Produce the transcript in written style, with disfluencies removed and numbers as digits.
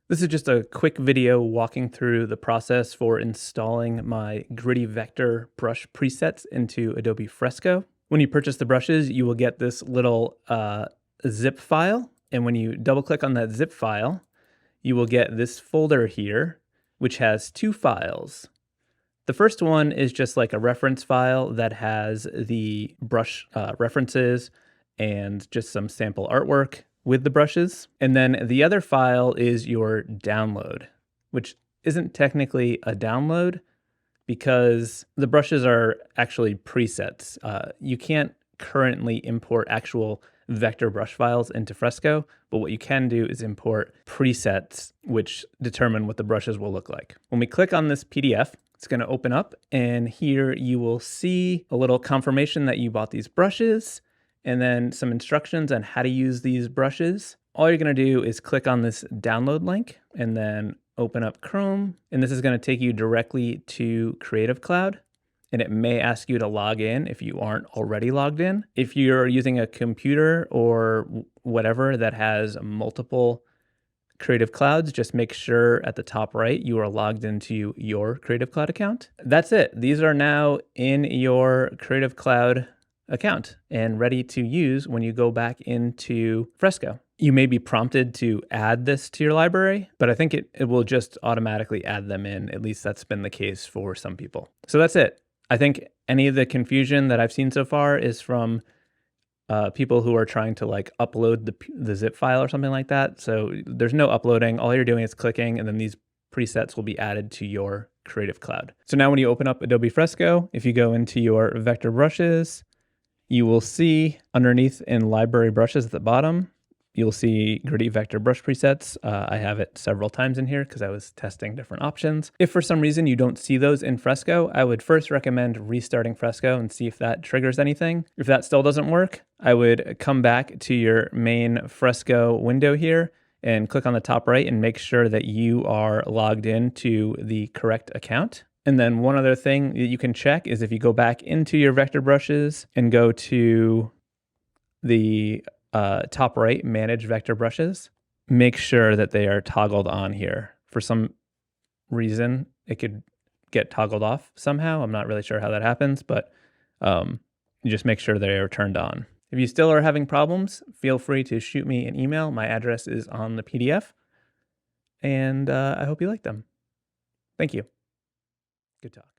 This is just a quick video walking through the process for installing my gritty vector brush presets into Adobe Fresco. When you purchase the brushes, you will get this little zip file. And when you double click on that zip file, you will get this folder here, which has two files. The first one is just like a reference file that has the brush references and just some sample artwork with the brushes. And then the other file is your download, which isn't technically a download because the brushes are actually presets. You can't currently import actual vector brush files into Fresco, but what you can do is import presets which determine what the brushes will look like. When we click on this PDF, it's going to open up, and here you will see a little confirmation that you bought these brushes, and then some instructions on how to use these brushes. All you're going to do is click on this download link and then open up Chrome, and this is going to take you directly to Creative Cloud, and it may ask you to log in if you aren't already logged in. If you're using a computer or whatever that has multiple Creative Clouds, just make sure at the top right you are logged into your Creative Cloud account. That's it. These are now in your Creative Cloud account and ready to use when you go back into Fresco. You may be prompted to add this to your library, but I think it will just automatically add them in. At least that's been the case for some people. So that's it. I think any of the confusion that I've seen so far is from people who are trying to like upload the zip file or something like that. So there's no uploading. All you're doing is clicking, and then these presets will be added to your Creative Cloud. So now when you open up Adobe Fresco, if you go into your vector brushes, you will see underneath in library brushes at the bottom, you'll see gritty vector brush presets. I have it several times in here because I was testing different options. If for some reason you don't see those in Fresco, I would first recommend restarting Fresco and see if that triggers anything. If that still doesn't work, I would come back to your main Fresco window here and click on the top right and make sure that you are logged in to the correct account. And then one other thing that you can check is if you go back into your vector brushes and go to the top right, manage vector brushes, make sure that they are toggled on here. For some reason, it could get toggled off somehow. I'm not really sure how that happens, but you just make sure they are turned on. If you still are having problems, feel free to shoot me an email. My address is on the PDF, and I hope you like them. Thank you. Good talk.